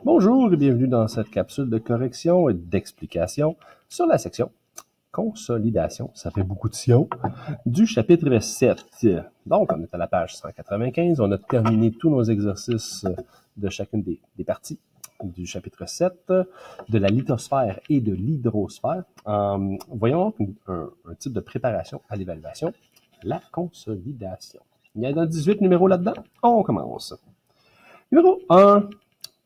Bonjour et bienvenue dans cette capsule de correction et d'explication sur la section consolidation, ça fait beaucoup de sion, du chapitre 7. Donc, on est à la page 195, on a terminé tous nos exercices de chacune des parties du chapitre 7, de la lithosphère et de l'hydrosphère. Voyons un type de préparation à l'évaluation, la consolidation. Il y en a 18 numéros là-dedans. On commence. Numéro 1.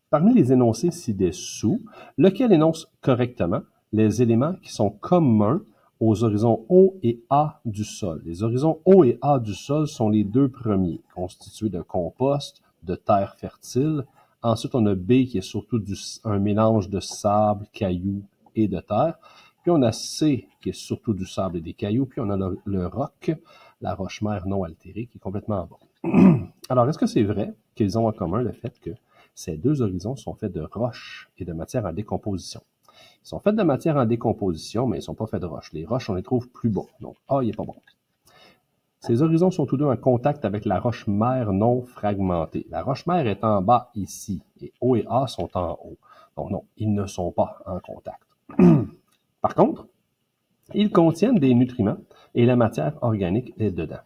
Parmi les énoncés ci-dessous, lequel énonce correctement les éléments qui sont communs aux horizons O et A du sol? Les horizons O et A du sol sont les deux premiers, constitués de compost, de terre fertile. Ensuite, on a B qui est surtout un mélange de sable, cailloux et de terre. Puis on a C qui est surtout du sable et des cailloux. Puis on a le roc, la roche-mère non altérée, qui est complètement en bas. Alors, est-ce que c'est vrai qu'ils ont en commun le fait que ces deux horizons sont faits de roches et de matière en décomposition? Ils sont faits de matière en décomposition, mais ils ne sont pas faits de roches. Les roches, on les trouve plus bas. Donc, A, il n'est pas bon. Ces horizons sont tous deux en contact avec la roche-mère non fragmentée. La roche-mère est en bas ici, et O et A sont en haut. Donc non, ils ne sont pas en contact. Par contre, ils contiennent des nutriments et la matière organique est dedans.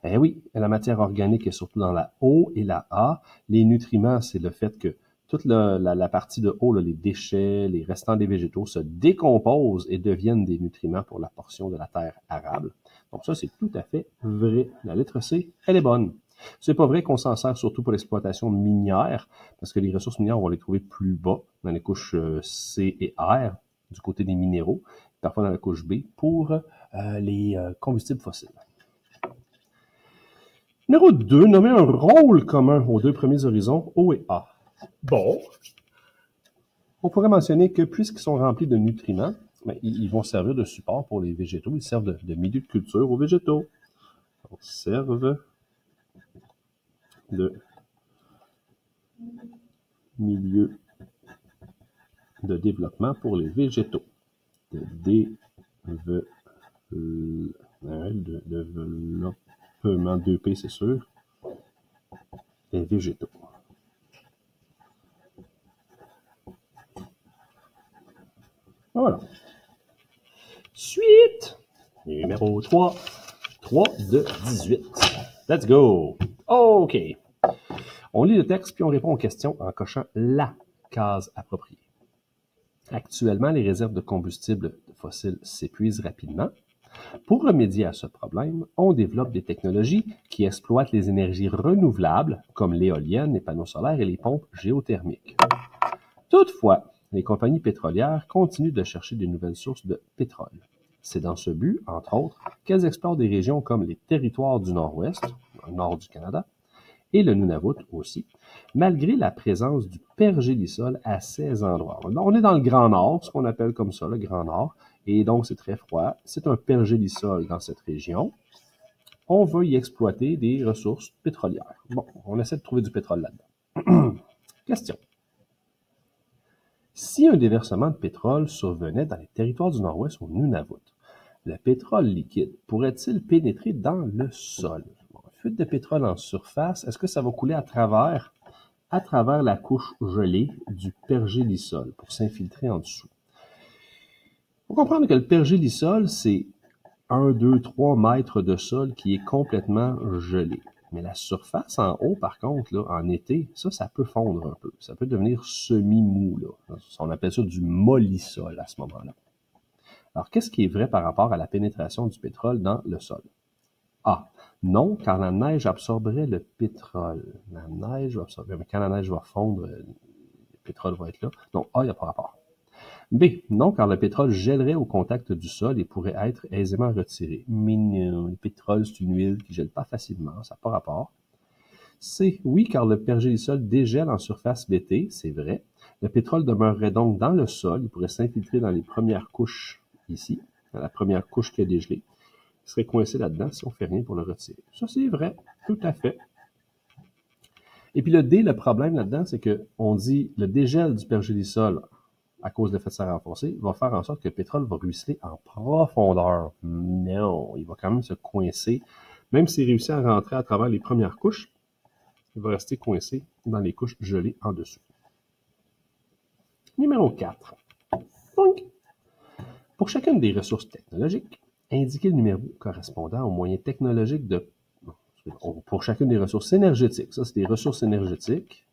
Eh oui, la matière organique est surtout dans la O et la A. Les nutriments, c'est le fait que toute la partie de haut, là, les déchets, les restants des végétaux se décomposent et deviennent des nutriments pour la portion de la terre arable. Donc ça, c'est tout à fait vrai. La lettre C, elle est bonne. C'est pas vrai qu'on s'en sert surtout pour l'exploitation minière, parce que les ressources minières, on va les trouver plus bas, dans les couches C et R, du côté des minéraux, parfois dans la couche B, pour les combustibles fossiles. Numéro 2, nommer un rôle commun aux deux premiers horizons, O et A. Bon, on pourrait mentionner que puisqu'ils sont remplis de nutriments, ils vont servir de support pour les végétaux. Ils servent de milieu de culture aux végétaux. Ils servent de milieu de développement pour les végétaux. De développement 2P, c'est sûr. Les végétaux. Voilà. Suite. Numéro 3. 3 de 18. Let's go. OK. On lit le texte puis on répond aux questions en cochant la case appropriée. Actuellement, les réserves de combustibles fossiles s'épuisent rapidement. Pour remédier à ce problème, on développe des technologies qui exploitent les énergies renouvelables, comme l'éolienne, les panneaux solaires et les pompes géothermiques. Toutefois, les compagnies pétrolières continuent de chercher de nouvelles sources de pétrole. C'est dans ce but, entre autres, qu'elles explorent des régions comme les territoires du Nord-Ouest, dans le nord du Canada, et le Nunavut aussi, malgré la présence du pergélisol à ces endroits. On est dans le Grand Nord, ce qu'on appelle comme ça, le Grand Nord, et donc c'est très froid. C'est un pergélisol dans cette région. On veut y exploiter des ressources pétrolières. Bon, on essaie de trouver du pétrole là-dedans. Question. Si un déversement de pétrole survenait dans les territoires du Nord-Ouest au Nunavut, le pétrole liquide pourrait-il pénétrer dans le sol? Bon, fuite de pétrole en surface, est-ce que ça va couler à travers la couche gelée du pergélisol pour s'infiltrer en dessous? Il faut comprendre que le pergélisol, c'est 1, 2, 3 mètres de sol qui est complètement gelé. Mais la surface en haut, par contre, là, en été, ça peut fondre un peu. Ça peut devenir semi-mou, là. On appelle ça du mollissol à ce moment-là. Alors, qu'est-ce qui est vrai par rapport à la pénétration du pétrole dans le sol? A. Non, car la neige absorberait le pétrole. La neige va absorber, mais quand la neige va fondre, le pétrole va être là. Donc, A, il n'y a pas rapport. B. Non, car le pétrole gèlerait au contact du sol et pourrait être aisément retiré. Mais non, le pétrole, c'est une huile qui ne gèle pas facilement, ça n'a pas rapport. C. Oui, car le pergélisol dégèle en surface l'été, c'est vrai. Le pétrole demeurerait donc dans le sol, il pourrait s'infiltrer dans les premières couches ici, dans la première couche qui a dégelé. Il serait coincé là-dedans si on ne fait rien pour le retirer. Ça, c'est vrai, tout à fait. Et puis le D, le problème là-dedans, c'est qu'on dit le dégel du pergélisol à cause de l'effet de serre renforcé, va faire en sorte que le pétrole va ruisseler en profondeur. Non, il va quand même se coincer. Même s'il réussit à rentrer à travers les premières couches, il va rester coincé dans les couches gelées en dessous. Numéro 4. Donc, pour chacune des ressources technologiques, indiquez le numéro correspondant au moyen technologique de... Pour chacune des ressources énergétiques, ça c'est des ressources énergétiques,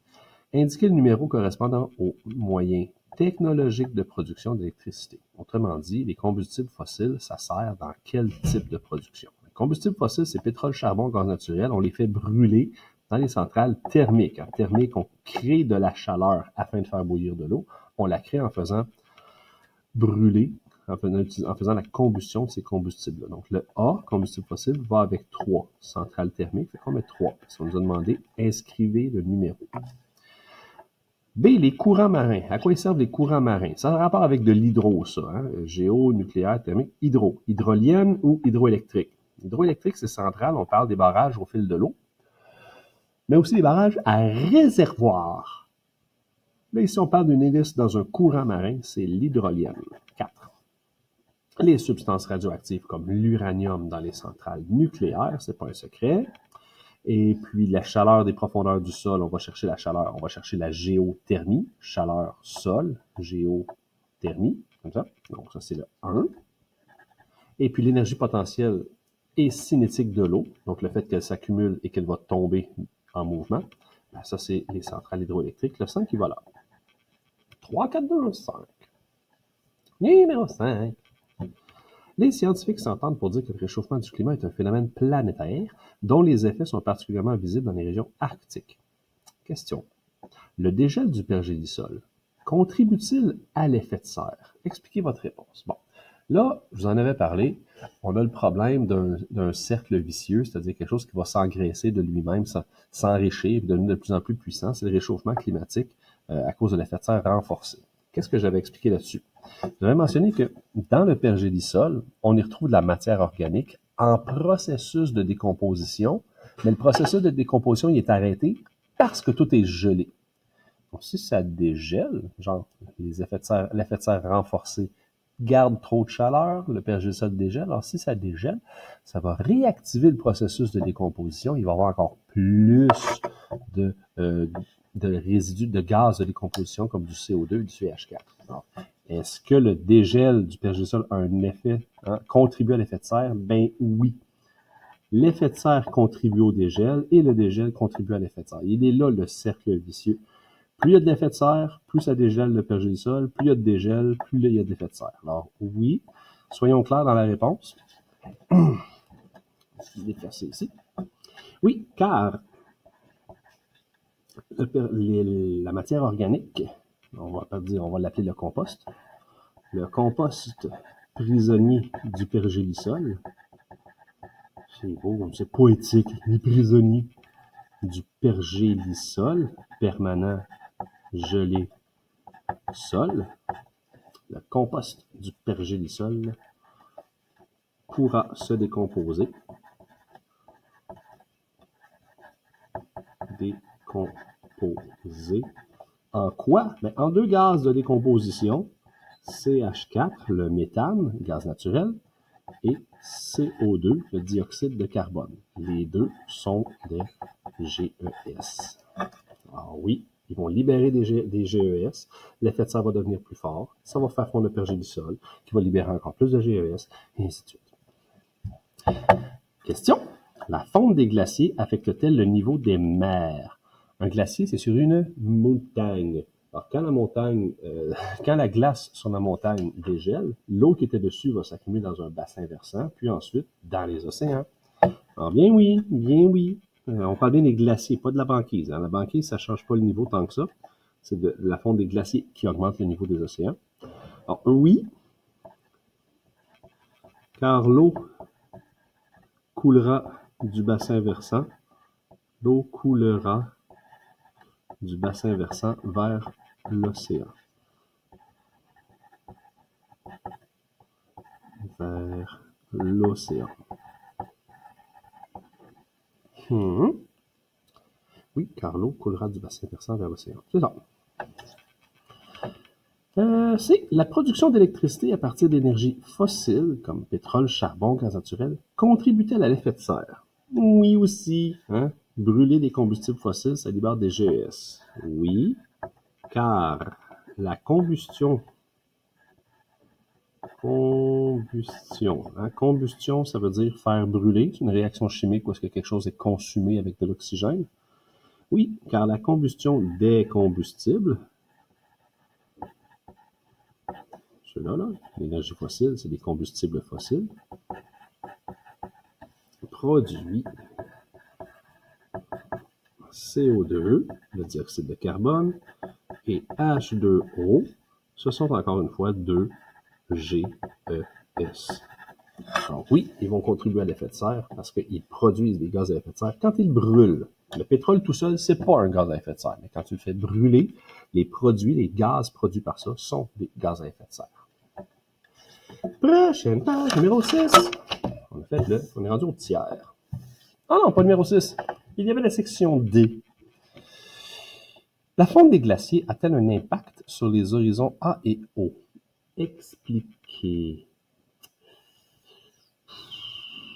indiquez le numéro correspondant au moyen technologique de production d'électricité. Autrement dit, les combustibles fossiles, ça sert dans quel type de production? Les combustibles fossiles, c'est pétrole, charbon, gaz naturel, on les fait brûler dans les centrales thermiques. En thermique, on crée de la chaleur afin de faire bouillir de l'eau. On la crée en faisant brûler, en faisant la combustion de ces combustibles-là. Donc, le A, combustible fossile, va avec 3 centrales thermiques. Fait qu'on met 3. Parce qu'on nous a demandé, inscrivez le numéro. B, les courants marins. À quoi ils servent les courants marins? Ça a un rapport avec de l'hydro, ça. Hein? Géo, nucléaire, thermique, hydro. Hydrolienne ou hydroélectrique? Hydroélectrique, c'est central. On parle des barrages au fil de l'eau. Mais aussi des barrages à réservoir. Là, ici, on parle d'une hélice dans un courant marin. C'est l'hydrolienne. 4. Les substances radioactives comme l'uranium dans les centrales nucléaires, c'est pas un secret. Et puis la chaleur des profondeurs du sol, on va chercher la chaleur, on va chercher la géothermie, chaleur sol, géothermie, comme ça. Donc ça c'est le 1. Et puis l'énergie potentielle et cinétique de l'eau, donc le fait qu'elle s'accumule et qu'elle va tomber en mouvement, ben ça c'est les centrales hydroélectriques. Le 5 il va là. 3, 4, 2, 5. Numéro 5. Les scientifiques s'entendent pour dire que le réchauffement du climat est un phénomène planétaire dont les effets sont particulièrement visibles dans les régions arctiques. Question. Le dégel du pergélisol contribue-t-il à l'effet de serre? Expliquez votre réponse. Bon, là, je vous en avais parlé. On a le problème d'un cercle vicieux, c'est-à-dire quelque chose qui va s'engraisser de lui-même, s'enrichir, devenir de plus en plus puissant. C'est le réchauffement climatique à cause de l'effet de serre renforcé. Qu'est-ce que j'avais expliqué là-dessus? J'avais mentionné que dans le pergélisol, on y retrouve de la matière organique en processus de décomposition, mais le processus de décomposition il est arrêté parce que tout est gelé. Donc, si ça dégèle, genre l'effet de serre renforcé garde trop de chaleur, le pergélisol dégèle. Alors, si ça dégèle, ça va réactiver le processus de décomposition. Il va y avoir encore plus de résidus de gaz de décomposition comme du CO2 et du CH4. Alors, est-ce que le dégel du pergélisol a un effet, contribue à l'effet de serre? Ben oui. L'effet de serre contribue au dégel et le dégel contribue à l'effet de serre. Il est là le cercle vicieux. Plus il y a de l'effet de serre, plus ça dégèle le pergélisol, plus il y a de dégel, plus il y a de l'effet de serre. Alors oui, soyons clairs dans la réponse. Je vais déplacer ici. Oui, car la matière organique, on va l'appeler le compost. Le compost prisonnier du pergélisol, c'est beau, c'est poétique, les prisonniers du pergélisol permanent gelé sol, le compost du pergélisol pourra se décomposer. Décomposer en quoi? Ben, en 2 gaz de décomposition, CH4, le méthane, gaz naturel, et CO2, le dioxyde de carbone. Les deux sont des GES. Alors oui, ils vont libérer des GES, l'effet de serre va devenir plus fort, ça va faire fondre le pergélisol, qui va libérer encore plus de GES, et ainsi de suite. Question. La fonte des glaciers affecte-t-elle le niveau des mers? Un glacier, c'est sur une montagne. Alors, quand la glace sur la montagne dégèle, l'eau qui était dessus va s'accumuler dans un bassin versant, puis ensuite dans les océans. Alors, bien oui. On parle bien des glaciers, pas de la banquise. La banquise, ça change pas le niveau tant que ça. C'est de la fonte des glaciers qui augmente le niveau des océans. Alors, oui, car l'eau coulera du bassin versant. L'eau coulera du bassin versant vers l'océan. Vers l'océan. Oui, car l'eau coulera du bassin versant vers l'océan. C'est ça. C'est la production d'électricité à partir d'énergies fossiles, comme pétrole, charbon, gaz naturel, contribue-t-elle à l'effet de serre? Oui aussi. Brûler des combustibles fossiles, ça libère des GES. Oui, car la combustion. Combustion, ça veut dire faire brûler. C'est une réaction chimique où est-ce que quelque chose est consumé avec de l'oxygène. Oui, car la combustion des combustibles, ceux-là, l'énergie fossile, c'est des combustibles fossiles, produit CO2, le dioxyde de carbone, et H2O, ce sont encore une fois 2 GES. Donc oui, ils vont contribuer à l'effet de serre parce qu'ils produisent des gaz à effet de serre quand ils brûlent. Le pétrole tout seul, c'est pas un gaz à effet de serre, mais quand tu le fais brûler, les gaz produits par ça sont des gaz à effet de serre. Prochaine page, numéro 6. On est rendu au tiers. Ah non, pas numéro 6. Il y avait la section D. La fonte des glaciers a-t-elle un impact sur les horizons A et O? Expliquez.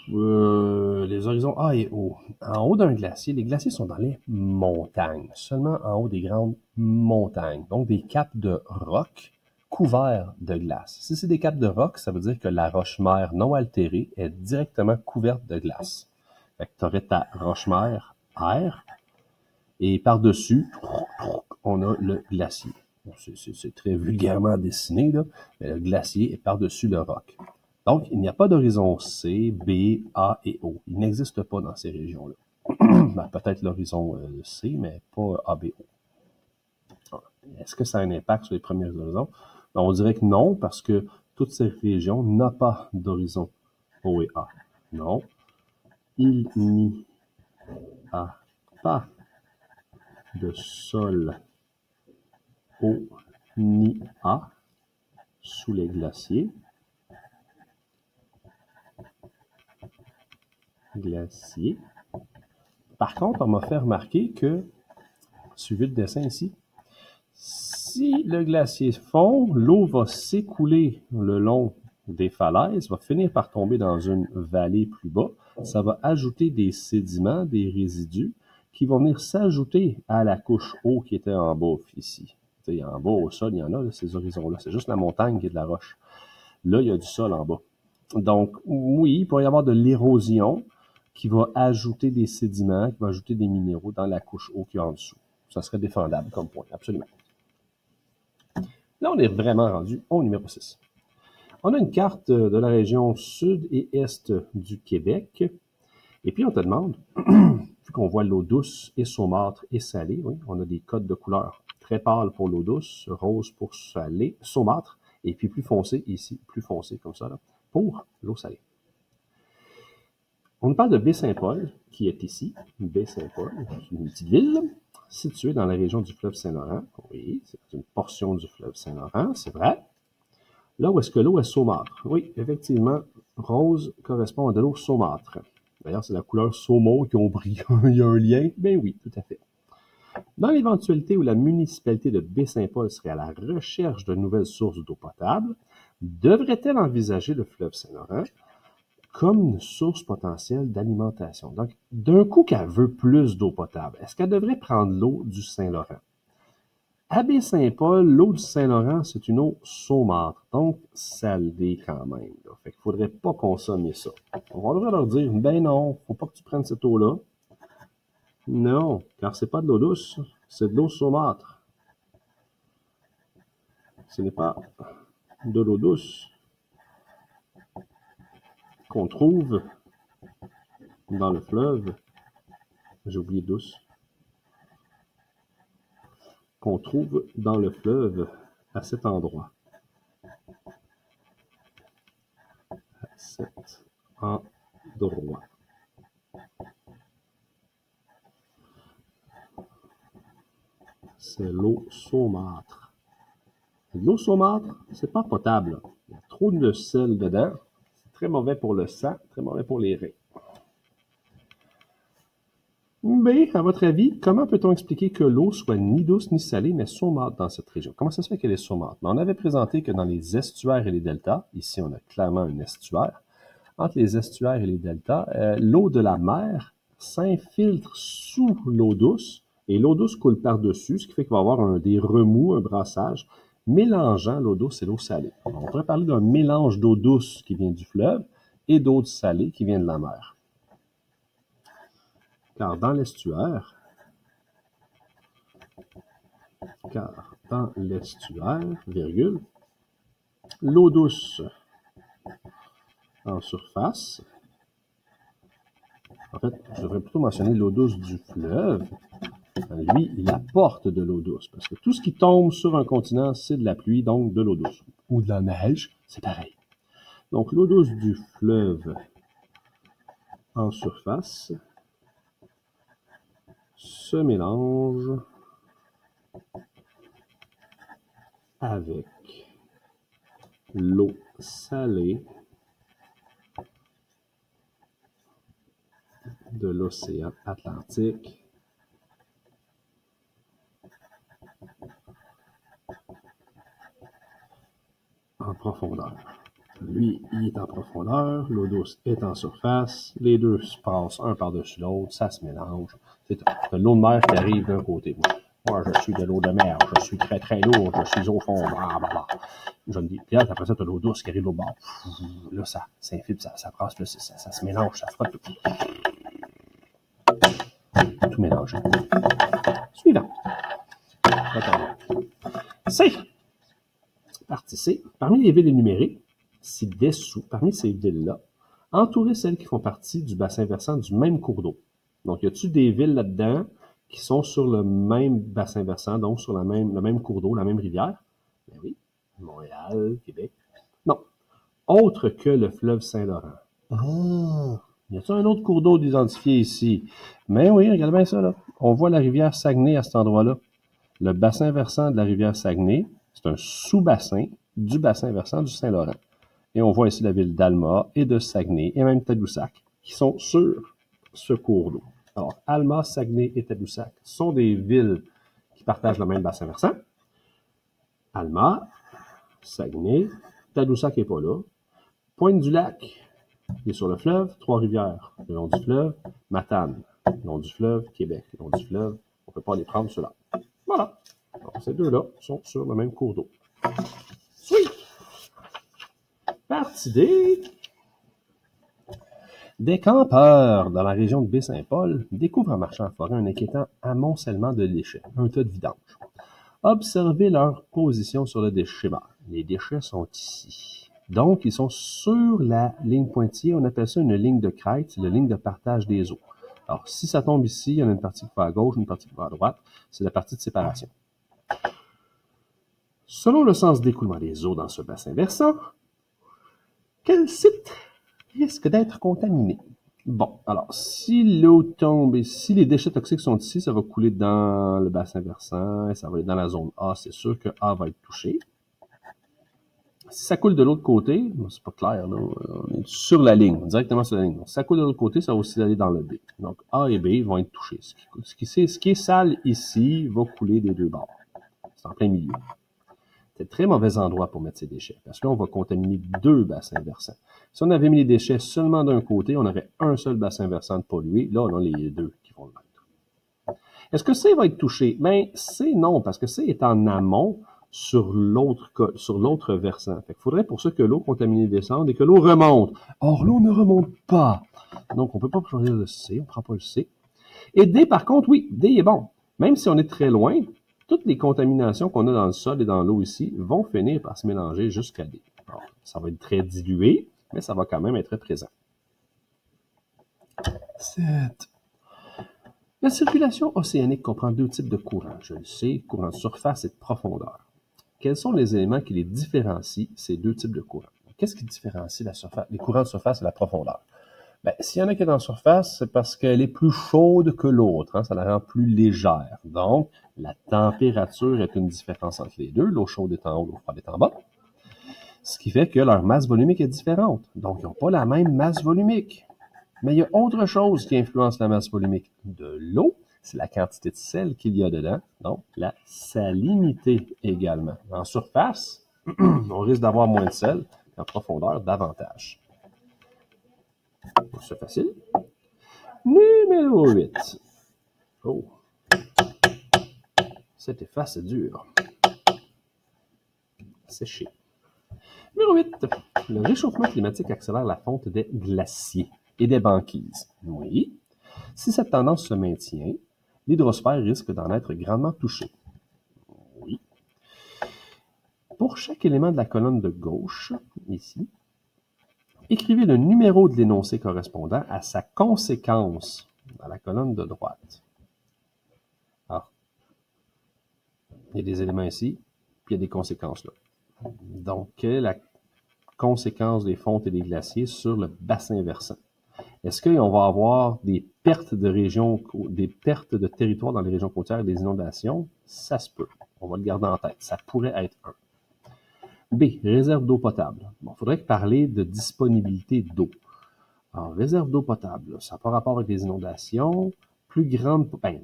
Les horizons A et O. En haut d'un glacier, les glaciers sont dans les montagnes, seulement en haut des grandes montagnes, donc des caps de roc couverts de glace. Si c'est des caps de roc, ça veut dire que la roche-mère non altérée est directement couverte de glace. Fait que tu aurais ta roche-mère R, et par-dessus, on a le glacier. Bon, c'est très vulgairement dessiné, là, mais le glacier est par-dessus le roc. Donc, il n'y a pas d'horizon C, B, A et O. Il n'existe pas dans ces régions-là. Ben, peut-être l'horizon C, mais pas A, B, O. Est-ce que ça a un impact sur les premiers horizons? Ben, on dirait que non, parce que toute cette région n'a pas d'horizon O et A. Non. Il n'y a pas de sol O ni A sous les glaciers. Par contre, on m'a fait remarquer que, suivi le dessin ici, si le glacier fond, l'eau va s'écouler le long des falaises, va finir par tomber dans une vallée plus bas. Ça va ajouter des sédiments, des résidus, qui vont venir s'ajouter à la couche eau qui était en bas ici. T'sais, en bas, au sol, il y en a, là, ces horizons-là. C'est juste la montagne qui est de la roche. Là, il y a du sol en bas. Donc, oui, il pourrait y avoir de l'érosion qui va ajouter des sédiments, qui va ajouter des minéraux dans la couche eau qui est en dessous. Ça serait défendable comme point, absolument. Là, on est vraiment rendu au numéro 6. On a une carte de la région sud et est du Québec. Et puis, on te demande, vu qu'on voit l'eau douce et saumâtre et salée, oui, on a des codes de couleur très pâles pour l'eau douce, rose pour salée, saumâtre, et puis plus foncé ici, plus foncé comme ça, là, pour l'eau salée. On nous parle de Baie-Saint-Paul, qui est ici. Baie-Saint-Paul, c'est une petite ville située dans la région du fleuve Saint-Laurent. Oui, c'est une portion du fleuve Saint-Laurent, c'est vrai. Là où est-ce que l'eau est saumâtre? Oui, effectivement, rose correspond à de l'eau saumâtre. D'ailleurs, c'est la couleur saumon qui ont brillé. Il y a un lien? Ben oui, tout à fait. Dans l'éventualité où la municipalité de Baie-Saint-Paul serait à la recherche de nouvelles sources d'eau potable, devrait-elle envisager le fleuve Saint-Laurent comme une source potentielle d'alimentation? Donc, d'un coup qu'elle veut plus d'eau potable, est-ce qu'elle devrait prendre l'eau du Saint-Laurent? À Baie-Saint-Paul, l'eau du Saint-Laurent, c'est une eau saumâtre, donc salée quand même. Là. Fait qu'il faudrait pas consommer ça. On devrait leur dire, ben non, faut pas que tu prennes cette eau-là. Non, car c'est pas de l'eau douce, c'est de l'eau saumâtre. Ce n'est pas de l'eau douce qu'on trouve dans le fleuve. J'ai oublié douce. Qu'on trouve dans le fleuve à cet endroit. À cet endroit. C'est l'eau saumâtre. L'eau saumâtre, c'est pas potable. Il y a trop de sel dedans. C'est très mauvais pour le sang, très mauvais pour les reins. Mais, à votre avis, comment peut-on expliquer que l'eau soit ni douce ni salée, mais saumâtre dans cette région? Comment ça se fait qu'elle est saumâtre? On avait présenté que dans les estuaires et les deltas, ici on a clairement un estuaire, entre les estuaires et les deltas, l'eau de la mer s'infiltre sous l'eau douce, et l'eau douce coule par-dessus, ce qui fait qu'il va y avoir des remous, un brassage, mélangeant l'eau douce et l'eau salée. On pourrait parler d'un mélange d'eau douce qui vient du fleuve et d'eau salée qui vient de la mer. Car dans l'estuaire, virgule, l'eau douce en surface, en fait, je devrais plutôt mentionner l'eau douce du fleuve. Lui, il apporte de l'eau douce, parce que tout ce qui tombe sur un continent, c'est de la pluie, donc de l'eau douce. Ou de la neige, c'est pareil. Donc, l'eau douce du fleuve en surface se mélange avec l'eau salée de l'océan Atlantique en profondeur. Lui, il est en profondeur, l'eau douce est en surface, les deux se passent un par-dessus l'autre, ça se mélange. C'est tout. De l'eau de mer qui arrive d'un côté. Moi, je suis de l'eau de mer, je suis très très lourd, je suis au fond, blablabla. Je me dis, puis là, après ça, tu as l'eau douce qui arrive au bord. Là, ça s'infiltre, ça passe, ça se mélange, ça frotte. Tout mélangé. Suivant. C. Partie C. Parmi les villes énumérées, ci-dessous, parmi ces villes-là, entourez celles qui font partie du bassin versant du même cours d'eau. Donc, y a-t-il des villes là-dedans qui sont sur le même bassin versant, donc sur le même cours d'eau, la même rivière? Ben oui. Montréal, Québec. Non. Autre que le fleuve Saint-Laurent. Ah! Y a-t-il un autre cours d'eau identifié ici? Mais oui, regardez bien ça, là. On voit la rivière Saguenay à cet endroit-là. Le bassin versant de la rivière Saguenay, c'est un sous-bassin du bassin versant du Saint-Laurent. Et on voit ici la ville d'Alma et de Saguenay, et même Tadoussac, qui sont sur ce cours d'eau. Alors, Alma, Saguenay et Tadoussac sont des villes qui partagent le même bassin versant. Alma, Saguenay, Tadoussac n'est pas là. Pointe-du-Lac, il est sur le fleuve. Trois-Rivières, le long du fleuve. Matane, le long du fleuve. Québec, le long du fleuve. On ne peut pas les prendre ceux-là. Voilà. Donc, ces deux-là sont sur le même cours d'eau. Sweet! Partie D. Des campeurs dans la région de Baie-Saint-Paul découvrent en marchant en forêt un inquiétant amoncellement de déchets, un tas de vidange. Observez leur position sur le schéma. Les déchets sont ici. Donc, ils sont sur la ligne pointillée. On appelle ça une ligne de crête, c'est la ligne de partage des eaux. Alors, si ça tombe ici, il y en a une partie qui va à gauche, une partie qui va à droite. C'est la partie de séparation. Selon le sens d'écoulement des eaux dans ce bassin versant, quel site risque d'être contaminé? Bon, alors, si l'eau tombe et si les déchets toxiques sont ici, ça va couler dans le bassin versant et ça va aller dans la zone A. C'est sûr que A va être touché. Si ça coule de l'autre côté, c'est pas clair, là, on est sur la ligne, directement sur la ligne. Donc, si ça coule de l'autre côté, ça va aussi aller dans le B. Donc, A et B vont être touchés. Ce qui est sale ici va couler des deux bords. C'est en plein milieu. C'est un très mauvais endroit pour mettre ses déchets, parce que là, on va contaminer deux bassins versants. Si on avait mis les déchets seulement d'un côté, on aurait un seul bassin versant de pollué. Là, on a les deux qui vont l'être. Est-ce que C va être touché? Ben, C, non, parce que C est en amont sur l'autre versant. Il faudrait pour ça que l'eau contaminée descende et que l'eau remonte. Or, l'eau ne remonte pas. Donc, on ne peut pas choisir le C, on ne prend pas le C. Et D, par contre, oui, D est bon. Même si on est très loin, toutes les contaminations qu'on a dans le sol et dans l'eau ici vont finir par se mélanger jusqu'à D. Alors, ça va être très dilué, mais ça va quand même être présent. 7. La circulation océanique comprend deux types de courants. Je le sais, courant de surface et de profondeur. Quels sont les éléments qui les différencient, ces deux types de courants? Qu'est-ce qui différencie les courants de surface et la profondeur? Ben, s'il y en a qui est en surface, c'est parce qu'elle est plus chaude que l'autre, hein, ça la rend plus légère. Donc, la température est une différence entre les deux. L'eau chaude est en haut, l'eau froide est en bas. Ce qui fait que leur masse volumique est différente. Donc, ils n'ont pas la même masse volumique. Mais il y a autre chose qui influence la masse volumique de l'eau, c'est la quantité de sel qu'il y a dedans, donc la salinité également. En surface, on risque d'avoir moins de sel, en profondeur, davantage. C'est facile. Numéro 8. Oh. Cette efface, c'est dur. sécher. Numéro 8. Le réchauffement climatique accélère la fonte des glaciers et des banquises. Oui. Si cette tendance se maintient, l'hydrosphère risque d'en être grandement touchée. Oui. Pour chaque élément de la colonne de gauche, ici, écrivez le numéro de l'énoncé correspondant à sa conséquence dans la colonne de droite. Alors, il y a des éléments ici, puis il y a des conséquences là. Donc, quelle est la conséquence des fontes et des glaciers sur le bassin versant? Est-ce qu'on va avoir des pertes de régions, des pertes de territoire dans les régions côtières et des inondations? Ça se peut. On va le garder en tête. Ça pourrait être un. B. Réserve d'eau potable. Bon, il faudrait parler de disponibilité d'eau. Alors, réserve d'eau potable, ça n'a pas rapport avec les inondations. Plus grande, ben,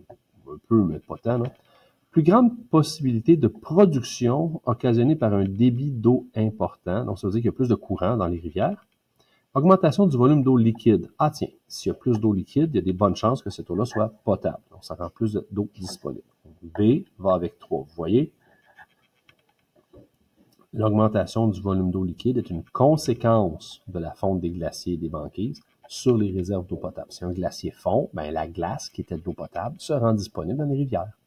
un peu, mais pas tant, là. Plus grande possibilité de production occasionnée par un débit d'eau important. Donc, ça veut dire qu'il y a plus de courant dans les rivières. Augmentation du volume d'eau liquide. Ah tiens, s'il y a plus d'eau liquide, il y a des bonnes chances que cette eau-là soit potable. Donc, ça rend plus d'eau disponible. B va avec 3. Vous voyez? L'augmentation du volume d'eau liquide est une conséquence de la fonte des glaciers et des banquises sur les réserves d'eau potable. Si un glacier fond, ben, la glace qui était de l'eau potable se rend disponible dans les rivières.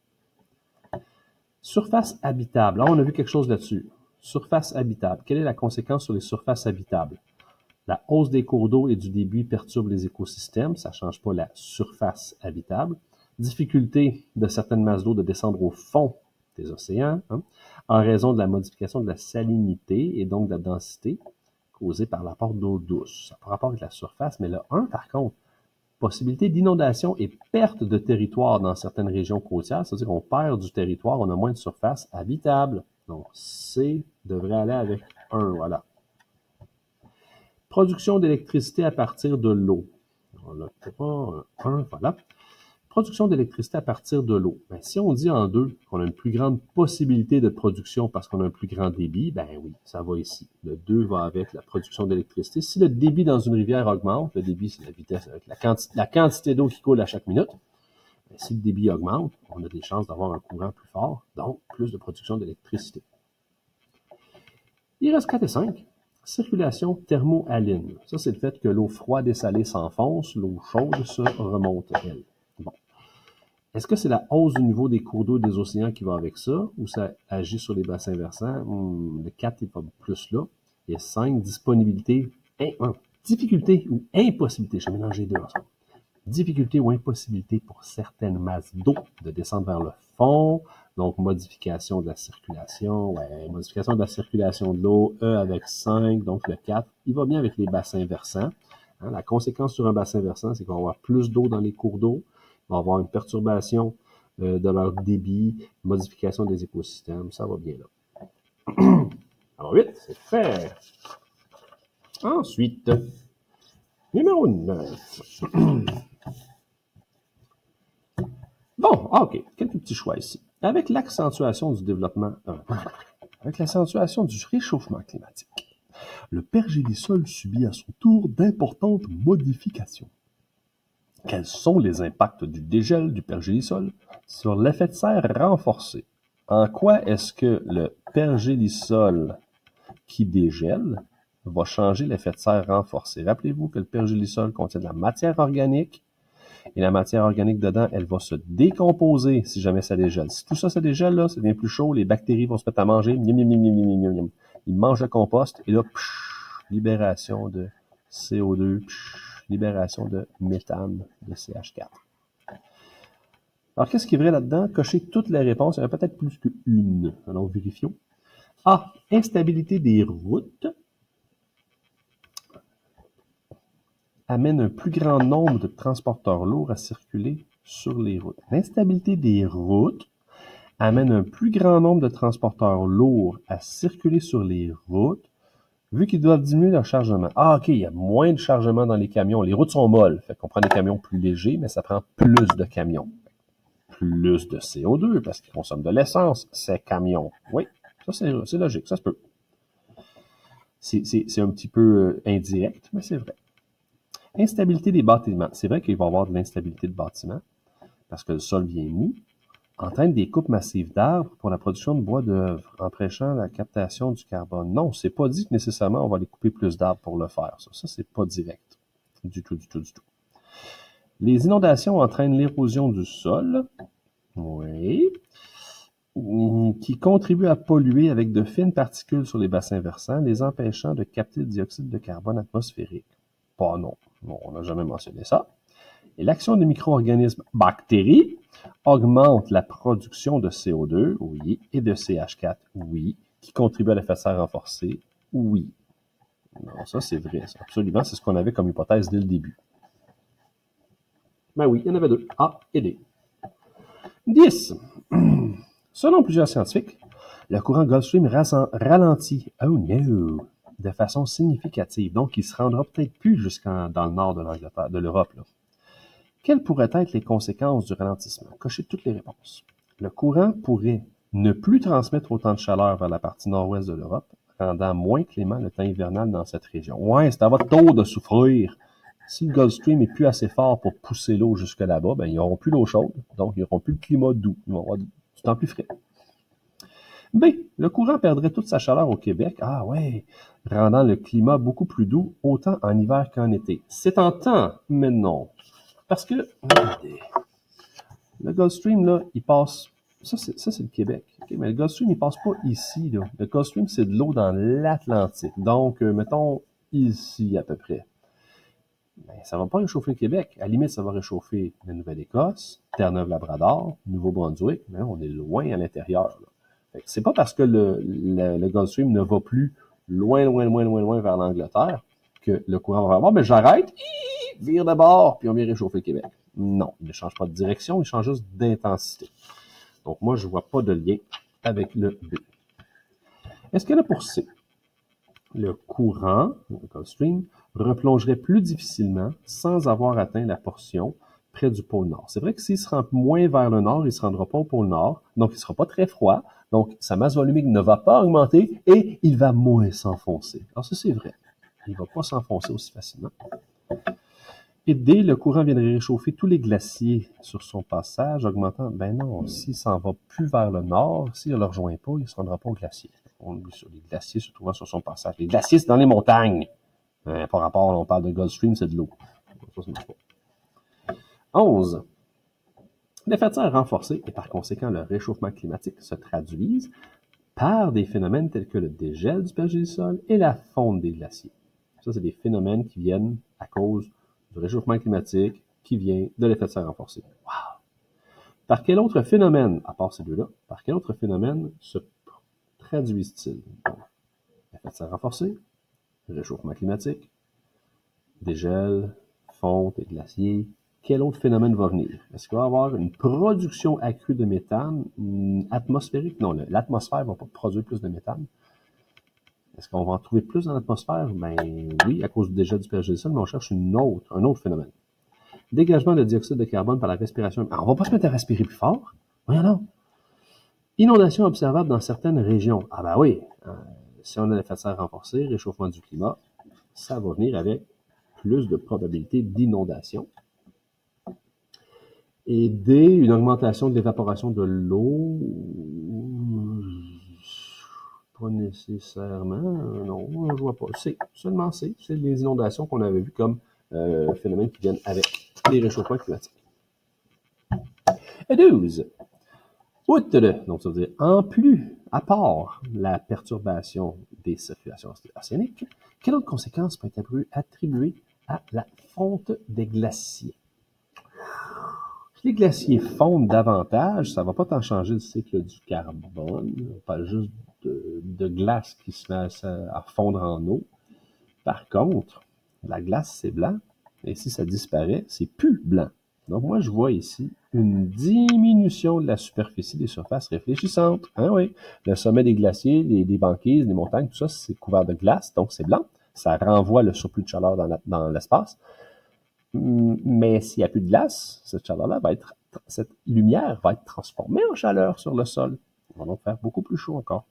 Surface habitable. Là, on a vu quelque chose là-dessus. Surface habitable. Quelle est la conséquence sur les surfaces habitables? La hausse des cours d'eau et du débit perturbe les écosystèmes. Ça ne change pas la surface habitable. Difficulté de certaines masses d'eau de descendre au fond des océans, en raison de la modification de la salinité et donc de la densité causée par l'apport d'eau douce. Ça n'a pas rapport avec la surface, mais le 1, par contre, possibilité d'inondation et perte de territoire dans certaines régions côtières, c'est-à-dire qu'on perd du territoire, on a moins de surface habitable. Donc, C devrait aller avec 1, voilà. Production d'électricité à partir de l'eau. On a pas 1, voilà. Production d'électricité à partir de l'eau. Ben, si on dit en 2 qu'on a une plus grande possibilité de production parce qu'on a un plus grand débit, ben oui, ça va ici. Le 2 va avec la production d'électricité. Si le débit dans une rivière augmente, le débit c'est la vitesse avec la quantité d'eau qui coule à chaque minute, ben, si le débit augmente, on a des chances d'avoir un courant plus fort, donc plus de production d'électricité. Il reste 4 et 5. Circulation thermohaline. Ça, c'est le fait que l'eau froide et salée s'enfonce, l'eau chaude se remonte, elle. Bon. Est-ce que c'est la hausse du niveau des cours d'eau et des océans qui va avec ça, ou ça agit sur les bassins versants? Le 4 est pas plus là. Et 5, disponibilité, difficulté ou impossibilité. Je vais mélanger les deux ensemble. Difficulté ou impossibilité pour certaines masses d'eau de descendre vers le fond. Donc, modification de la circulation. Ouais, modification de la circulation de l'eau. E avec 5, donc le 4. Il va bien avec les bassins versants. Hein, la conséquence sur un bassin versant, c'est qu'on va avoir plus d'eau dans les cours d'eau. On va avoir une perturbation de leur débit, modification des écosystèmes. Ça va bien là. Alors, 8, c'est fait. Ensuite, numéro 9. Bon, OK. Quelques petits choix ici. Avec l'accentuation du développement, avec l'accentuation du réchauffement climatique, le pergélisol subit à son tour d'importantes modifications. Quels sont les impacts du dégel du pergélisol sur l'effet de serre renforcé? En quoi est-ce que le pergélisol qui dégèle va changer l'effet de serre renforcé? Rappelez-vous que le pergélisol contient de la matière organique. Et la matière organique dedans, elle va se décomposer si jamais ça dégèle. Si tout ça, ça dégèle, là, ça devient plus chaud, les bactéries vont se mettre à manger. Ils mangent le compost et là, libération de CO2, libération de méthane, de CH4. Alors, qu'est-ce qui est vrai là-dedans? Cocher toutes les réponses. Il y en a peut-être plus qu'une. Alors, vérifions. A. Instabilité des routes. Amène un plus grand nombre de transporteurs lourds à circuler sur les routes. L'instabilité des routes amène un plus grand nombre de transporteurs lourds à circuler sur les routes, vu qu'ils doivent diminuer leur chargement. Ah, OK, il y a moins de chargement dans les camions. Les routes sont molles, fait qu'on prend des camions plus légers, mais ça prend plus de camions. Plus de CO2, parce qu'ils consomment de l'essence, ces camions. Oui, ça c'est logique, ça se peut. C'est un petit peu indirect, mais c'est vrai. Instabilité des bâtiments. C'est vrai qu'il va y avoir de l'instabilité de bâtiments parce que le sol vient mou. entraîne des coupes massives d'arbres pour la production de bois d'œuvre, empêchant la captation du carbone. Non, c'est pas dit que nécessairement on va aller couper plus d'arbres pour le faire. Ça c'est pas direct. Du tout. Les inondations entraînent l'érosion du sol. Oui. Qui contribuent à polluer avec de fines particules sur les bassins versants, les empêchant de capter le dioxyde de carbone atmosphérique. Pas non. Non, on n'a jamais mentionné ça. Et l'action des micro-organismes bactéries augmente la production de CO2, oui, et de CH4, oui, qui contribuent à l'effet de serre renforcé, oui. Non, ça c'est vrai, ça. Absolument, c'est ce qu'on avait comme hypothèse dès le début. Ben oui, il y en avait deux, A et D. 10. Selon plusieurs scientifiques, le courant Gulf Stream ralentit, oh no, de façon significative. Donc, il se rendra peut-être plus dans le nord de l'Angleterre, de l'Europe. Quelles pourraient être les conséquences du ralentissement? Cochez toutes les réponses. Le courant pourrait ne plus transmettre autant de chaleur vers la partie nord-ouest de l'Europe, rendant moins clément le temps hivernal dans cette région. Ouais, c'est à votre tour de souffrir. Si le Gulf Stream est plus assez fort pour pousser l'eau jusque là-bas, ben, ils n'auront plus l'eau chaude, donc ils n'auront plus le climat doux. Ils vont avoir du temps plus frais. B. Le courant perdrait toute sa chaleur au Québec. Ah ouais, rendant le climat beaucoup plus doux, autant en hiver qu'en été. C'est tentant, mais non. Parce que le Gulf Stream, là, il passe... Ça, c'est le Québec. Okay? Mais le Gulf Stream, il passe pas ici. Là. Le Gulf Stream, c'est de l'eau dans l'Atlantique. Donc, mettons ici à peu près. Ben, ça va pas réchauffer le Québec. À la limite, ça va réchauffer la Nouvelle-Écosse, Terre-Neuve-Labrador, Nouveau-Brunswick. Mais là, on est loin à l'intérieur. C'est pas parce que le Gulf Stream ne va plus loin vers l'Angleterre que le courant va faire « mais j'arrête, vire de bord, puis on vient réchauffer le Québec ». Non, il ne change pas de direction, il change juste d'intensité. Donc moi, je vois pas de lien avec le B. Est-ce que là, pour C, le courant, le Gulf Stream, replongerait plus difficilement sans avoir atteint la portion près du pôle Nord. C'est vrai que s'il se rend moins vers le Nord, il ne se rendra pas au pôle Nord, donc il ne sera pas très froid, donc sa masse volumique ne va pas augmenter et il va moins s'enfoncer. Alors ça, c'est vrai. Il ne va pas s'enfoncer aussi facilement. Et D, le courant viendrait réchauffer tous les glaciers sur son passage, augmentant, ben non, s'il s'en va plus vers le Nord, s'il ne le rejoint pas, il ne se rendra pas au glacier. On oublie sur les glaciers se trouvant sur son passage. Les glaciers, c'est dans les montagnes. Par rapport, on parle de Gulf Stream, c'est de l'eau. Ça, ça marche pas. 11. L'effet de serre renforcé et par conséquent le réchauffement climatique se traduisent par des phénomènes tels que le dégel du pergélisol et la fonte des glaciers. Ça, c'est des phénomènes qui viennent à cause du réchauffement climatique qui vient de l'effet de serre renforcé. Wow! Par quel autre phénomène, à part ces deux-là, par quel autre phénomène se traduisent-ils? Effet de serre renforcé, réchauffement climatique, dégel, fonte et glaciers. Quel autre phénomène va venir? Est-ce qu'il va y avoir une production accrue de méthane atmosphérique? Non, l'atmosphère ne va pas produire plus de méthane. Est-ce qu'on va en trouver plus dans l'atmosphère? Ben oui, à cause du dégel du pergélisol, mais on cherche un autre phénomène. Dégagement de dioxyde de carbone par la respiration. Alors, on va pas se mettre à respirer plus fort. Voyons non. Inondation observable dans certaines régions. Ah ben oui, si on a l'effet de serre renforcé, réchauffement du climat, ça va venir avec plus de probabilité d'inondation. Et D, une augmentation de l'évaporation de l'eau. Pas nécessairement. Non, je vois pas. Seulement C. C'est les inondations qu'on avait vues comme phénomènes qui viennent avec les réchauffements climatiques. Et 12. Outre, donc ça veut dire en plus, à part la perturbation des circulations océaniques, quelle autre conséquence peut être attribuée à la fonte des glaciers? Si les glaciers fondent davantage, ça ne va pas tant changer le cycle du carbone. On parle juste de glace qui se met à fondre en eau. Par contre, la glace, c'est blanc. Et si ça disparaît, c'est plus blanc. Donc, moi, je vois ici une diminution de la superficie des surfaces réfléchissantes. Hein, oui. Le sommet des glaciers, les banquises, les montagnes, tout ça, c'est couvert de glace, donc c'est blanc. Ça renvoie le surplus de chaleur dans l'espace. Mais s'il n'y a plus de glace, cette lumière va être transformée en chaleur sur le sol. On va donc faire beaucoup plus chaud encore.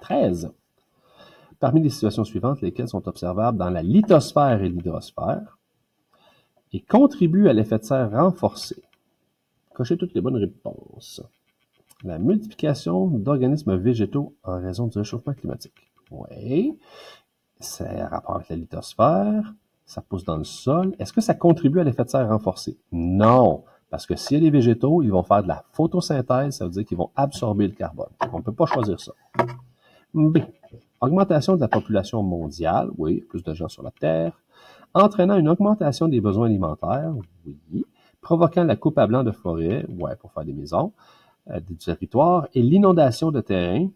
13. Parmi les situations suivantes, lesquelles sont observables dans la lithosphère et l'hydrosphère et contribuent à l'effet de serre renforcé. Cochez toutes les bonnes réponses. La multiplication d'organismes végétaux en raison du réchauffement climatique. Oui. C'est un rapport avec la lithosphère. Ça pousse dans le sol. Est-ce que ça contribue à l'effet de serre renforcé? Non. Parce que s'il y a des végétaux, ils vont faire de la photosynthèse. Ça veut dire qu'ils vont absorber le carbone. On ne peut pas choisir ça. B. Augmentation de la population mondiale. Oui, plus de gens sur la Terre. Entraînant une augmentation des besoins alimentaires. Oui. Provoquant la coupe à blanc de forêt. Ouais, pour faire des maisons. Du territoire. Et l'inondation de terrain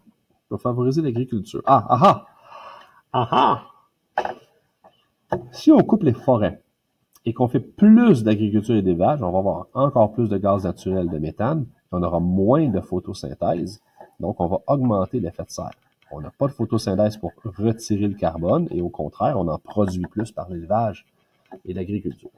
pour favoriser l'agriculture. Si on coupe les forêts et qu'on fait plus d'agriculture et d'élevage, on va avoir encore plus de gaz naturel de méthane, on aura moins de photosynthèse, donc on va augmenter l'effet de serre. On n'a pas de photosynthèse pour retirer le carbone, et au contraire, on en produit plus par l'élevage et l'agriculture.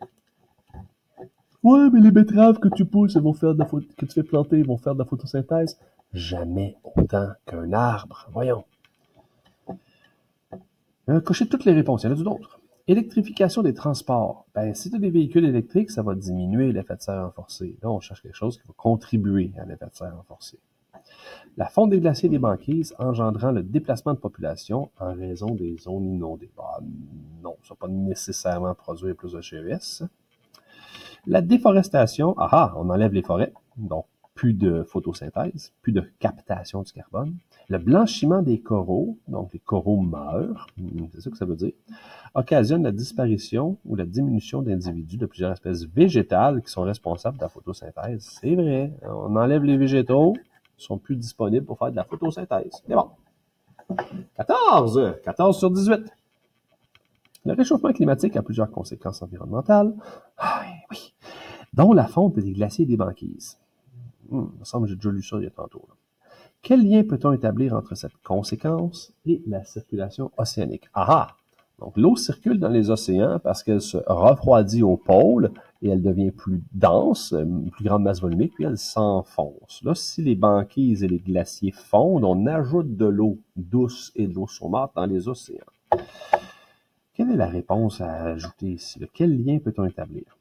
Ouais, mais les betteraves que tu pousses, que tu fais planter, vont faire de la photosynthèse. Jamais autant qu'un arbre. Voyons. Cochez toutes les réponses. Il y en a d'autres. Électrification des transports. Ben, si tu as des véhicules électriques, ça va diminuer l'effet de serre renforcé. Là, on cherche quelque chose qui va contribuer à l'effet de serre renforcé. La fonte des glaciers et des banquises engendrant le déplacement de population en raison des zones inondées. Ah, non, ça ne va pas nécessairement produire plus de GES. La déforestation, on enlève les forêts, donc plus de photosynthèse, plus de captation du carbone. Le blanchiment des coraux, donc les coraux meurent, c'est ça que ça veut dire, occasionne la disparition ou la diminution d'individus de plusieurs espèces végétales qui sont responsables de la photosynthèse. C'est vrai, on enlève les végétaux, ils sont plus disponibles pour faire de la photosynthèse. Mais bon. 14 sur 18. Le réchauffement climatique a plusieurs conséquences environnementales, oui, dont la fonte des glaciers et des banquises. Il me semble que j'ai déjà lu ça il y a tantôt. Là. Quel lien peut-on établir entre cette conséquence et la circulation océanique? Donc l'eau circule dans les océans parce qu'elle se refroidit au pôle et elle devient plus dense, une plus grande masse volumique, puis elle s'enfonce. Là, si les banquises et les glaciers fondent, on ajoute de l'eau douce et de l'eau saumâtre dans les océans. Quelle est la réponse à ajouter ici? Quel lien peut-on établir?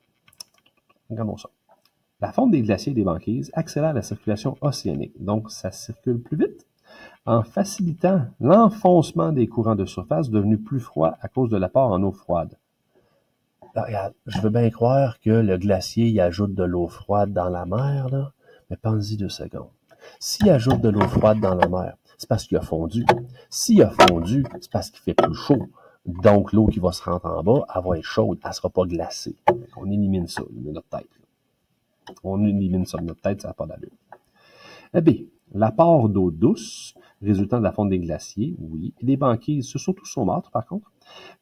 Regardons ça. La fonte des glaciers et des banquises accélère la circulation océanique, donc ça circule plus vite, en facilitant l'enfoncement des courants de surface devenus plus froids à cause de l'apport en eau froide. Là, regarde, je veux bien croire que le glacier y ajoute de l'eau froide dans la mer, là, mais pense-y 2 secondes. S'il ajoute de l'eau froide dans la mer, c'est parce qu'il a fondu. S'il a fondu, c'est parce qu'il fait plus chaud. Donc, l'eau qui va se rentrer en bas, elle va être chaude, elle ne sera pas glacée. On élimine ça de notre tête. On élimine ça de notre tête, ça n'a pas d'allure. B. L'apport d'eau douce, résultant de la fonte des glaciers, oui, et des banquises, surtout saumâtres par contre,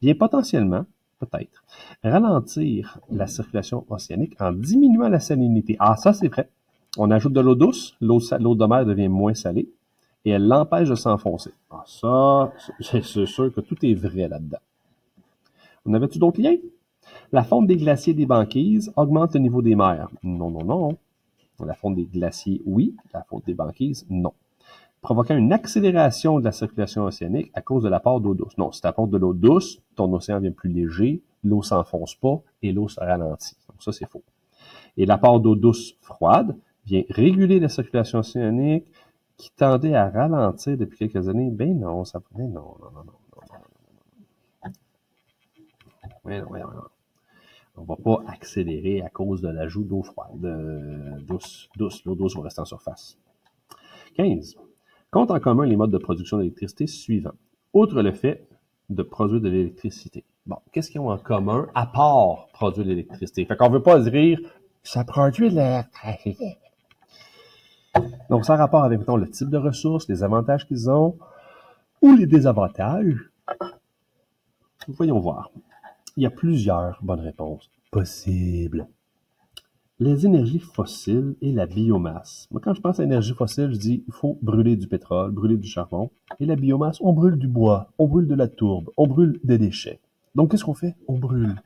vient potentiellement, peut-être, ralentir la circulation océanique en diminuant la salinité. Ça c'est vrai. On ajoute de l'eau douce, l'eau de mer devient moins salée, et elle l'empêche de s'enfoncer. Ça, c'est sûr que tout est vrai là-dedans. On avait-tu d'autres liens? La fonte des glaciers et des banquises augmente le niveau des mers. Non. La fonte des glaciers, oui. La fonte des banquises, non. Provoquant une accélération de la circulation océanique à cause de l'apport d'eau douce. Non, si tu apportes de l'eau douce, ton océan devient plus léger, l'eau ne s'enfonce pas et l'eau se ralentit. Donc ça, c'est faux. Et l'apport d'eau douce froide vient réguler la circulation océanique qui tendait à ralentir depuis quelques années. Non. On ne va pas accélérer à cause de l'ajout d'eau froide, douce. L'eau douce va rester en surface. 15. Compte en commun les modes de production d'électricité suivants. Outre le fait de produire de l'électricité. Bon, qu'est-ce qu'ils ont en commun à part produire de l'électricité? Fait qu'on ne veut pas dire ça produit de l'électricité. Donc, ça a rapport avec, mettons, le type de ressources, les avantages qu'ils ont ou les désavantages. Voyons voir. Il y a plusieurs bonnes réponses possibles. Les énergies fossiles et la biomasse. Moi, quand je pense à énergie fossile, je dis il faut brûler du pétrole, brûler du charbon. Et la biomasse, on brûle du bois, on brûle de la tourbe, on brûle des déchets. Donc, qu'est-ce qu'on fait? On brûle.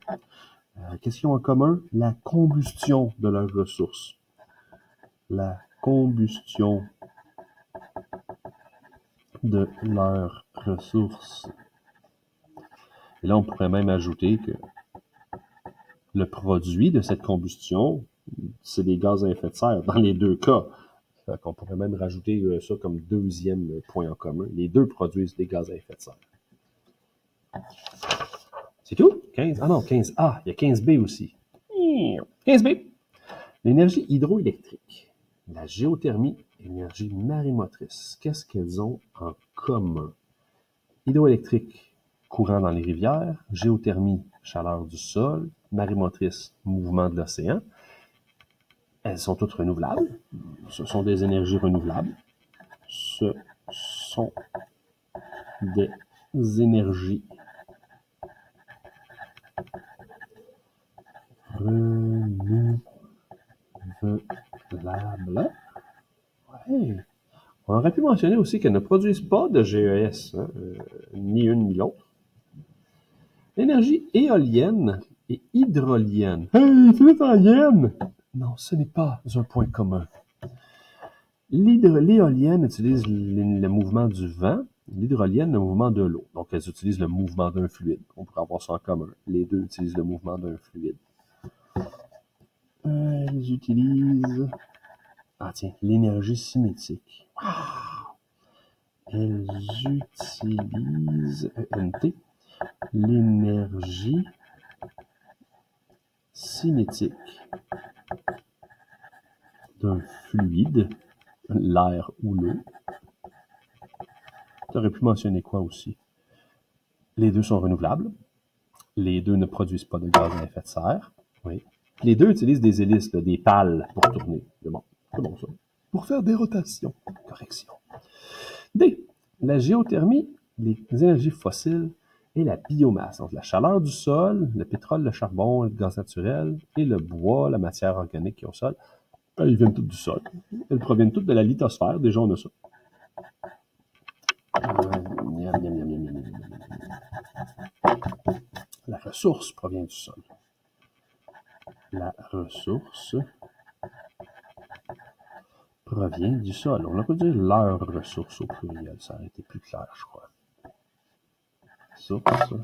Qu'est-ce qu'ils ont en commun? La combustion de leurs ressources. La combustion de leurs ressources. Et là, on pourrait même ajouter que le produit de cette combustion, c'est des gaz à effet de serre dans les deux cas. On pourrait même rajouter ça comme deuxième point en commun. Les deux produisent des gaz à effet de serre. C'est tout? 15? Ah non, 15A. Il y a 15B aussi. 15B. L'énergie hydroélectrique, la géothermie et l'énergie marémotrice. Qu'est-ce qu'elles ont en commun? Hydroélectrique, courant dans les rivières. Géothermie, chaleur du sol. Marémotrice, mouvement de l'océan. Elles sont toutes renouvelables. Ce sont des énergies renouvelables. Ce sont des énergies renouvelables. Ouais. On aurait pu mentionner aussi qu'elles ne produisent pas de GES, hein, ni une ni l'autre. L'énergie éolienne et hydrolienne. Hey, c'est l'éolienne! Non, ce n'est pas un point commun. L'éolienne utilise le mouvement du vent, l'hydrolienne le mouvement de l'eau. Donc, elles utilisent le mouvement d'un fluide. On pourrait avoir ça en commun. Les deux utilisent le mouvement d'un fluide. Elles utilisent... Ah tiens, l'énergie cinétique. Wow! Elles utilisent ENT, l'énergie cinétique d'un fluide, l'air ou l'eau. Tu aurais pu mentionner quoi aussi? Les deux sont renouvelables. Les deux ne produisent pas de gaz à effet de serre. Oui. Les deux utilisent des hélices, là, des pales pour tourner. C'est bon ça. Pour faire des rotations. Correction. D. La géothermie, les énergies fossiles et la biomasse. Donc la chaleur du sol, le pétrole, le charbon, le gaz naturel et le bois, la matière organique qui est au sol. Ils viennent toutes du sol. Elles proviennent toutes de la lithosphère. Déjà, on a ça. La ressource provient du sol. La ressource provient du sol. On aurait pu dire leur ressource au pluriel. Ça aurait été plus clair, je crois. Source.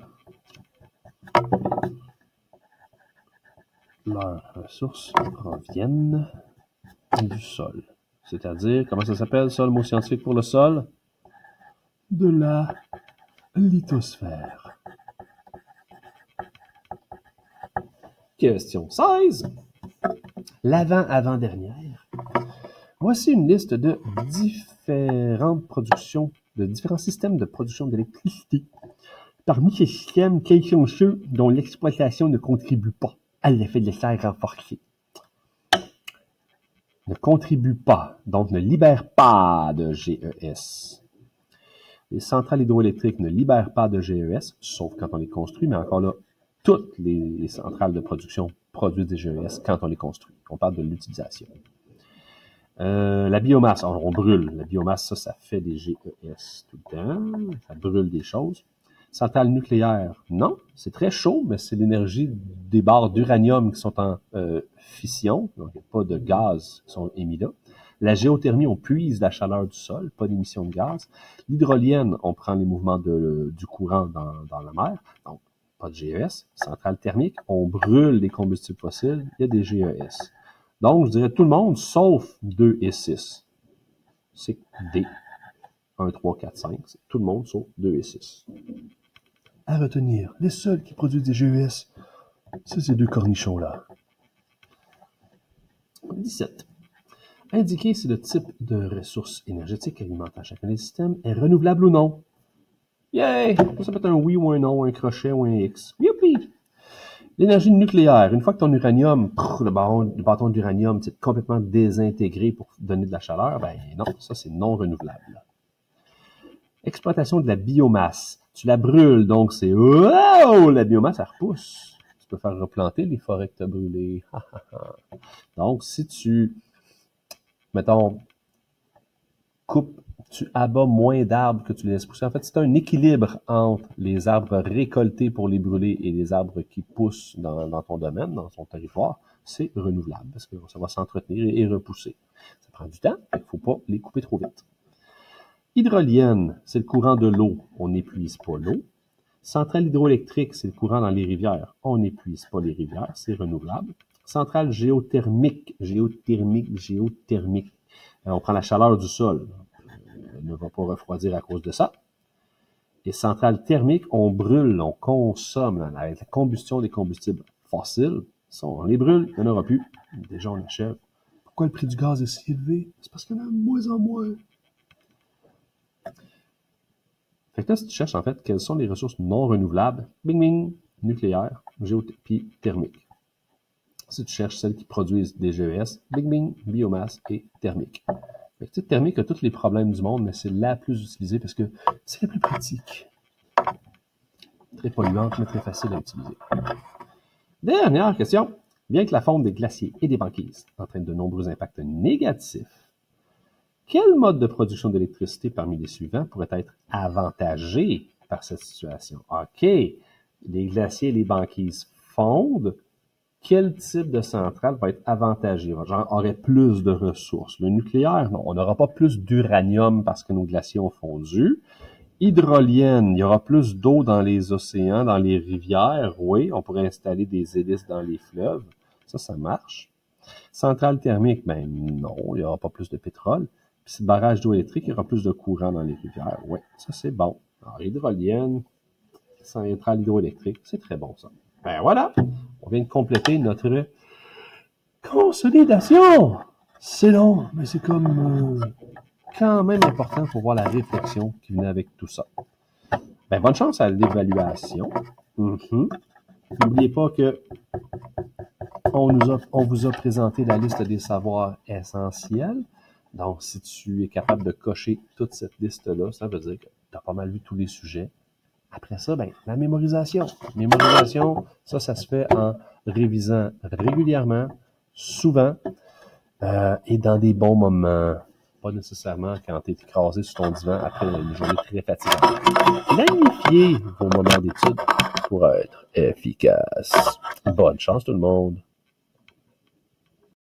Leurs ressources proviennent du sol. C'est-à-dire, comment ça s'appelle ça, le mot scientifique pour le sol? De la lithosphère. Question 16. L'avant-avant-dernière. Voici une liste de différentes productions, de différents systèmes de production d'électricité. Parmi ces systèmes, quels sont ceux dont l'exploitation ne contribue pas à l'effet de serre renforcé? Ne contribue pas, donc ne libère pas de GES. Les centrales hydroélectriques ne libèrent pas de GES, sauf quand on les construit, mais encore là, toutes les centrales de production produisent des GES quand on les construit. On parle de l'utilisation. La biomasse, on brûle. La biomasse, ça fait des GES tout le temps. Ça brûle des choses. Centrale nucléaire, non. C'est très chaud, mais c'est l'énergie des barres d'uranium qui sont en fission. Donc, il n'y a pas de gaz qui sont émis là. La géothermie, on puise la chaleur du sol, pas d'émission de gaz. L'hydrolienne, on prend les mouvements du courant dans la mer. Donc, pas de GES. Centrale thermique, on brûle les combustibles fossiles. Il y a des GES. Donc, je dirais tout le monde, sauf 2 et 6. C'est D. 1, 3, 4, 5. C'est tout le monde, sauf 2 et 6. À retenir, les seuls qui produisent des GES, c'est ces deux cornichons-là. 17. Indiquer si le type de ressource énergétique alimentant chacun des systèmes est renouvelable ou non. Yay! Ça peut être un oui ou un non, un crochet ou un X. Youpi! L'énergie nucléaire. Une fois que ton uranium, le bâton d'uranium, c'est complètement désintégré pour donner de la chaleur, ben non, ça c'est non renouvelable. Exploitation de la biomasse. Tu la brûles, donc c'est wow! La biomasse, elle repousse. Tu peux faire replanter les forêts que tu as brûlées. Donc, si tu, mettons, tu abats moins d'arbres que tu laisses pousser. En fait, c'est un équilibre entre les arbres récoltés pour les brûler et les arbres qui poussent dans ton domaine, dans ton territoire. C'est renouvelable parce que ça va s'entretenir et repousser. Ça prend du temps, il ne faut pas les couper trop vite. Hydrolienne, c'est le courant de l'eau. On n'épuise pas l'eau. Centrale hydroélectrique, c'est le courant dans les rivières. On n'épuise pas les rivières, c'est renouvelable. Centrale géothermique. Géothermique. On prend la chaleur du sol. Elle ne va pas refroidir à cause de ça. Et centrale thermique, on brûle, on consomme avec la combustion des combustibles fossiles. Ça, on les brûle, il n'y en aura plus. Déjà, on achève. Pourquoi le prix du gaz est si élevé? C'est parce qu'il y en a de moins en moins. Fait que là, si tu cherches, en fait, quelles sont les ressources non renouvelables, bing bing, nucléaire, puis thermique. Si tu cherches celles qui produisent des GES, bing bing, biomasse et thermique. Fait que, tu sais, thermique a tous les problèmes du monde, mais c'est la plus utilisée parce que c'est la plus pratique. Très polluante, mais très facile à utiliser. Dernière question. Bien que la fonte des glaciers et des banquises entraîne de nombreux impacts négatifs, quel mode de production d'électricité parmi les suivants pourrait être avantagé par cette situation? OK, les glaciers et les banquises fondent. Quel type de centrale va être avantagé? Genre, aurait plus de ressources. Le nucléaire, non. On n'aura pas plus d'uranium parce que nos glaciers ont fondu. Hydrolienne, il y aura plus d'eau dans les océans, dans les rivières. Oui, on pourrait installer des hélices dans les fleuves. Ça marche. Centrale thermique, ben non, il n'y aura pas plus de pétrole. Puis barrage d'eau électrique, il y aura plus de courant dans les rivières. Oui, ça c'est bon. Alors, hydrolienne, centrale hydroélectrique, c'est très bon ça. Ben voilà, on vient de compléter notre consolidation. C'est long, mais c'est comme quand même important pour voir la réflexion qui venait avec tout ça. Ben bonne chance à l'évaluation. N'oubliez pas que on vous a présenté la liste des savoirs essentiels. Donc, si tu es capable de cocher toute cette liste-là, ça veut dire que tu as pas mal vu tous les sujets. Après ça, ben, la mémorisation. Mémorisation, ça se fait en révisant régulièrement, souvent, et dans des bons moments. Pas nécessairement quand tu es écrasé sur ton divan après une journée très fatigante. Planifiez vos moments d'études pour être efficace. Bonne chance tout le monde!